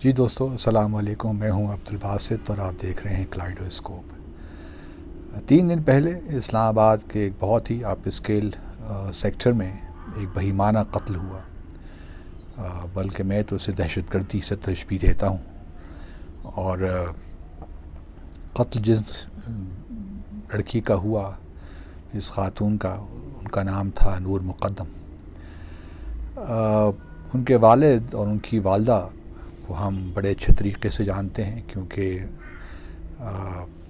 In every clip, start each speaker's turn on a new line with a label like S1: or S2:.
S1: جی دوستو، السلام علیکم. میں ہوں عبدالباسط اور آپ دیکھ رہے ہیں کلائڈوسکوپ. 3 دن پہلے اسلام آباد کے ایک بہت ہی آپ اسکیل سیکٹر میں ایک بہیمانہ قتل ہوا. بلکہ میں تو اسے دہشت گردی سے تشبیہ دیتا ہوں. اور قتل جس لڑکی کا ہوا، جس خاتون کا، ان کا نام تھا نور مقدم. ان کے والد اور ان کی والدہ کو ہم بڑے اچھے طریقے سے جانتے ہیں، کیونکہ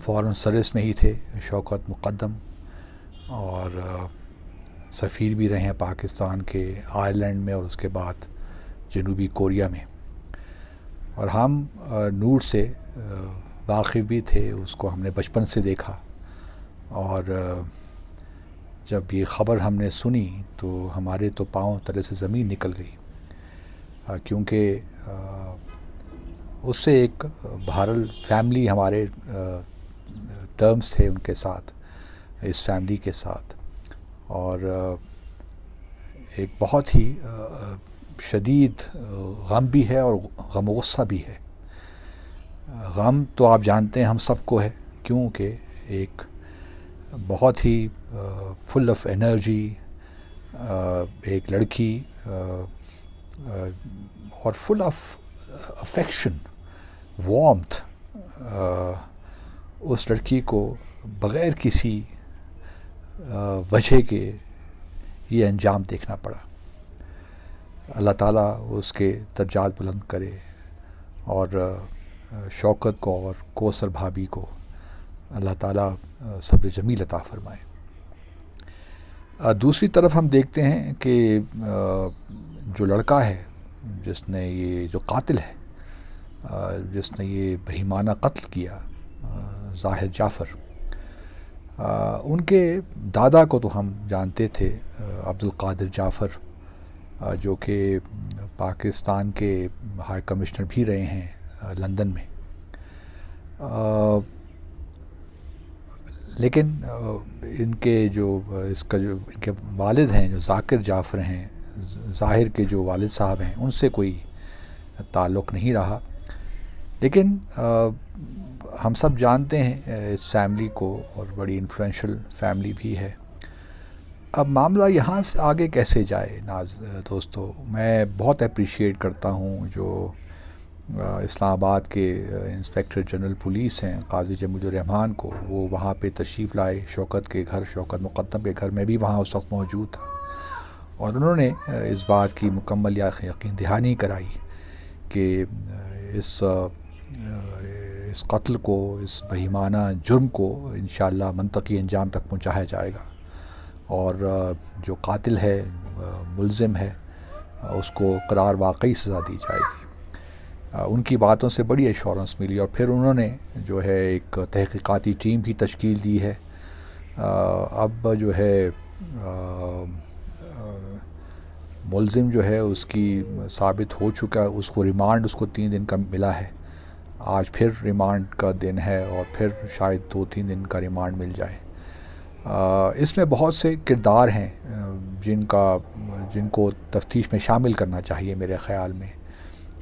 S1: فورن سروس میں ہی تھے شوکت مقدم، اور سفیر بھی رہے ہیں پاکستان کے آئرلینڈ میں اور اس کے بعد جنوبی کوریا میں. اور ہم نور سے واقف بھی تھے، اس کو ہم نے بچپن سے دیکھا. اور جب یہ خبر ہم نے سنی تو ہمارے تو پاؤں تلے سے زمین نکل گئی، کیونکہ اس سے ایک بہرحال فیملی، ہمارے ٹرمز تھے ان کے ساتھ، اس فیملی کے ساتھ. اور ایک بہت ہی شدید غم بھی ہے اور غم و غصہ بھی ہے. غم تو آپ جانتے ہیں ہم سب کو ہے، کیونکہ ایک بہت ہی فل آف انرجی ایک لڑکی اور فل آف افیکشن، وارمتھ، اس لڑکی کو بغیر کسی وجہ کے یہ انجام دیکھنا پڑا. اللہ تعالیٰ اس کے درجات بلند کرے، اور شوکت کو اور کوثر بھابھی کو اللہ تعالیٰ صبر جمیل عطا فرمائے. دوسری طرف ہم دیکھتے ہیں کہ جو لڑکا ہے، جس نے یہ جو قاتل ہے، جس نے یہ بہیمانہ قتل کیا، ظاہر جعفر، ان کے دادا کو تو ہم جانتے تھے، عبدالقادر جعفر، جو کہ پاکستان کے ہائی کمشنر بھی رہے ہیں لندن میں. لیکن ان کے ان کے والد ہیں جو ذاکر جعفر ہیں، ظاہر کے جو والد صاحب ہیں، ان سے کوئی تعلق نہیں رہا. لیکن ہم سب جانتے ہیں اس فیملی کو، اور بڑی انفلوئنشل فیملی بھی ہے. اب معاملہ یہاں سے آگے کیسے جائے دوستو؟ میں بہت اپریشیٹ کرتا ہوں جو اسلام آباد کے انسپیکٹر جنرل پولیس ہیں قاضی جمیل الرحمان کو. وہ وہاں پہ تشریف لائے شوکت کے گھر، شوکت مقدم کے گھر. میں بھی وہاں اس وقت موجود تھا، اور انہوں نے اس بات کی مکمل یقین دہانی کرائی کہ اس قتل کو، اس بہیمانہ جرم کو انشاءاللہ منطقی انجام تک پہنچایا جائے گا، اور جو قاتل ہے، ملزم ہے، اس کو قرار واقعی سزا دی جائے گی. ان کی باتوں سے بڑی ایشورنس ملی. اور پھر انہوں نے جو ہے ایک تحقیقاتی ٹیم بھی تشکیل دی ہے. اب جو ہے ملزم جو ہے اس کی ثابت ہو چکا ہے، اس کو ریمانڈ اس کو 3 دن کا ملا ہے. آج پھر ریمانڈ کا دن ہے، اور پھر شاید 2-3 دن کا ریمانڈ مل جائے. اس میں بہت سے کردار ہیں جن کو تفتیش میں شامل کرنا چاہیے میرے خیال میں.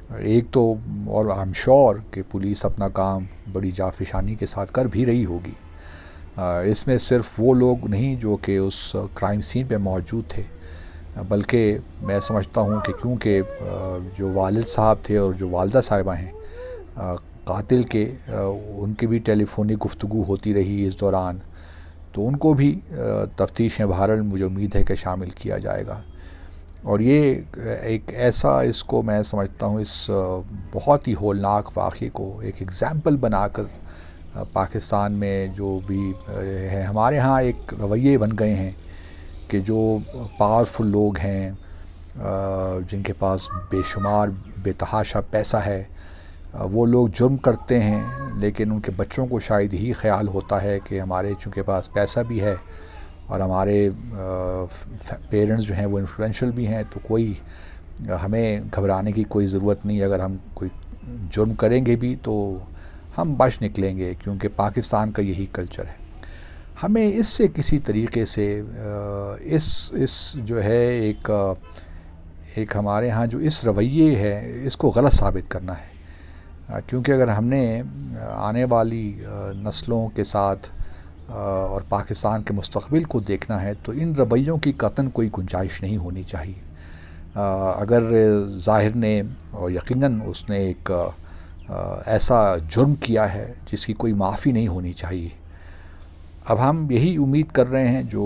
S1: ایک تو، اور آئی ایم شور کہ پولیس اپنا کام بڑی جافشانی کے ساتھ کر بھی رہی ہوگی. اس میں صرف وہ لوگ نہیں جو کہ اس کرائم سین پہ موجود تھے، بلکہ میں سمجھتا ہوں کہ کیونکہ جو والد صاحب تھے اور جو والدہ صاحبہ ہیں قاتل کے، ان کی بھی ٹیلی فونک گفتگو ہوتی رہی اس دوران، تو ان کو بھی تفتیش میں بہرحال مجھے امید ہے کہ شامل کیا جائے گا. اور یہ ایک ایسا، اس کو میں سمجھتا ہوں اس بہت ہی ہولناک واقعے کو ایک ایگزامپل بنا کر پاکستان میں جو بھی ہے، ہمارے ہاں ایک رویے بن گئے ہیں کہ جو پاورفل لوگ ہیں، جن کے پاس بے شمار بے تحاشا پیسہ ہے، وہ لوگ جرم کرتے ہیں، لیکن ان کے بچوں کو شاید یہی خیال ہوتا ہے کہ ہمارے چونکہ پاس پیسہ بھی ہے اور ہمارے پیرنٹس جو ہیں وہ انفلوئنشل بھی ہیں، تو کوئی ہمیں گھبرانے کی کوئی ضرورت نہیں. اگر ہم کوئی جرم کریں گے بھی تو ہم بچ نکلیں گے، کیونکہ پاکستان کا یہی کلچر ہے. ہمیں اس سے کسی طریقے سے اس جو ہے ایک ہمارے ہاں جو اس رویے ہے، اس کو غلط ثابت کرنا ہے. کیونکہ اگر ہم نے آنے والی نسلوں کے ساتھ اور پاکستان کے مستقبل کو دیکھنا ہے تو ان رویوں کی قطعاً کوئی گنجائش نہیں ہونی چاہیے. اگر ظاہر نے اور یقیناً اس نے ایک ایسا جرم کیا ہے جس کی کوئی معافی نہیں ہونی چاہیے. اب ہم یہی امید کر رہے ہیں، جو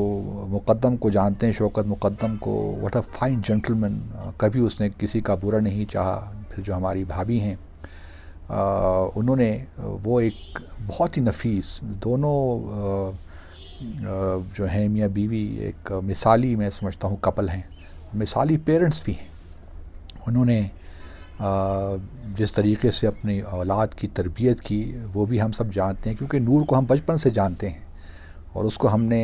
S1: مقدم کو جانتے ہیں، شوکت مقدم کو، واٹ اے فائن جنٹلمین، کبھی اس نے کسی کا برا نہیں چاہا. پھر جو ہماری بھابھی ہیں، انہوں نے وہ ایک بہت ہی نفیس، دونوں جو ہیں میاں بیوی ایک مثالی میں سمجھتا ہوں کپل ہیں، مثالی پیرنٹس بھی ہیں. انہوں نے جس طریقے سے اپنی اولاد کی تربیت کی وہ بھی ہم سب جانتے ہیں، کیونکہ نور کو ہم بچپن سے جانتے ہیں اور اس کو ہم نے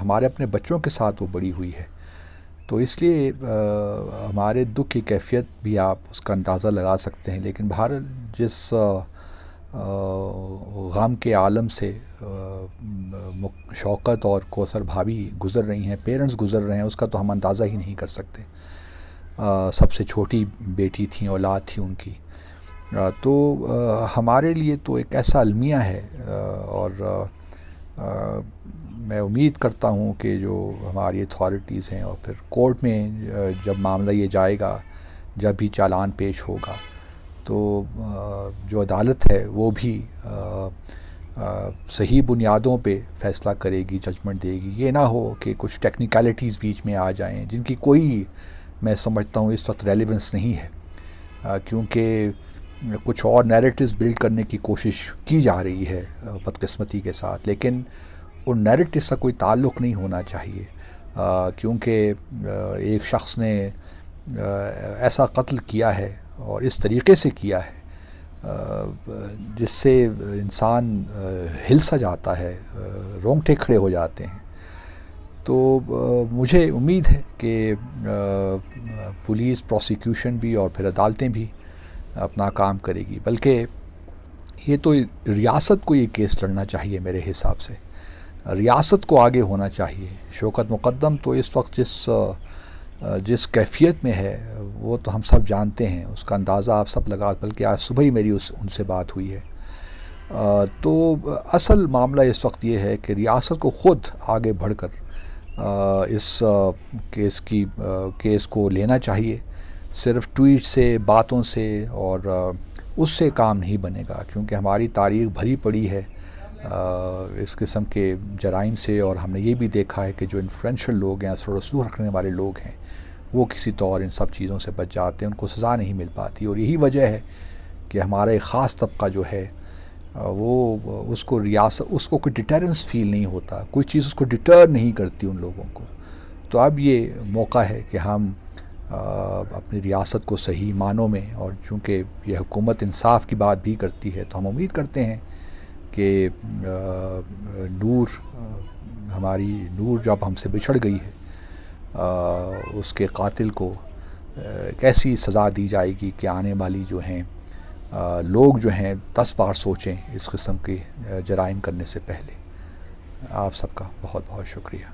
S1: ہمارے اپنے بچوں کے ساتھ وہ بڑی ہوئی ہے. تو اس لیے ہمارے دکھ کی کیفیت بھی آپ اس کا اندازہ لگا سکتے ہیں. لیکن بہرحال جس غم کے عالم سے شوکت اور کوثر بھابھی گزر رہی ہیں، پیرنٹس گزر رہے ہیں، اس کا تو ہم اندازہ ہی نہیں کر سکتے. سب سے چھوٹی بیٹی تھیں، اولاد تھی ان کی. تو ہمارے لیے تو ایک ایسا المیہ ہے، اور میں امید کرتا ہوں کہ جو ہماری اتھارٹیز ہیں، اور پھر کورٹ میں جب معاملہ یہ جائے گا، جب بھی چالان پیش ہوگا، تو جو عدالت ہے وہ بھی صحیح بنیادوں پہ فیصلہ کرے گی، ججمنٹ دے گی. یہ نہ ہو کہ کچھ ٹیکنیکلٹیز بیچ میں آ جائیں جن کی کوئی، میں سمجھتا ہوں اس وقت ریلیونس نہیں ہے، کیونکہ کچھ اور نیریٹیوز بلڈ کرنے کی کوشش کی جا رہی ہے بدقسمتی کے ساتھ. لیکن ان نیریٹیوز کا کوئی تعلق نہیں ہونا چاہیے، کیونکہ ایک شخص نے ایسا قتل کیا ہے اور اس طریقے سے کیا ہے جس سے انسان ہل سا جاتا ہے، رونگٹے کھڑے ہو جاتے ہیں. تو مجھے امید ہے کہ پولیس، پروسیکیوشن بھی اور پھر عدالتیں بھی اپنا کام کرے گی. بلکہ یہ تو ریاست کو یہ کیس لڑنا چاہیے، میرے حساب سے ریاست کو آگے ہونا چاہیے. شوکت مقدم تو اس وقت جس کیفیت میں ہے وہ تو ہم سب جانتے ہیں، اس کا اندازہ آپ سب لگا، بلکہ آج صبح ہی میری ان سے بات ہوئی ہے. تو اصل معاملہ اس وقت یہ ہے کہ ریاست کو خود آگے بڑھ کر اس کیس کو لینا چاہیے. صرف ٹویٹ سے، باتوں سے اور اس سے کام نہیں بنے گا، کیونکہ ہماری تاریخ بھری پڑی ہے اس قسم کے جرائم سے. اور ہم نے یہ بھی دیکھا ہے کہ جو انفلوئنشل لوگ ہیں، اثر و رسوخ رکھنے والے لوگ ہیں، وہ کسی طور ان سب چیزوں سے بچ جاتے ہیں، ان کو سزا نہیں مل پاتی. اور یہی وجہ ہے کہ ہمارا ایک خاص طبقہ جو ہے وہ اس کو کوئی ڈیٹرنس فیل نہیں ہوتا، کوئی چیز اس کو ڈیٹر نہیں کرتی ان لوگوں کو. تو اب یہ موقع ہے کہ ہم اپنی ریاست کو صحیح معنوں میں، اور چونکہ یہ حکومت انصاف کی بات بھی کرتی ہے، تو ہم امید کرتے ہیں کہ ہماری نور جب ہم سے بچھڑ گئی ہے، اس کے قاتل کو کیسی سزا دی جائے گی کہ آنے والی جو ہیں لوگ جو ہیں 10 بار سوچیں اس قسم کے جرائم کرنے سے پہلے. آپ سب کا بہت بہت شکریہ.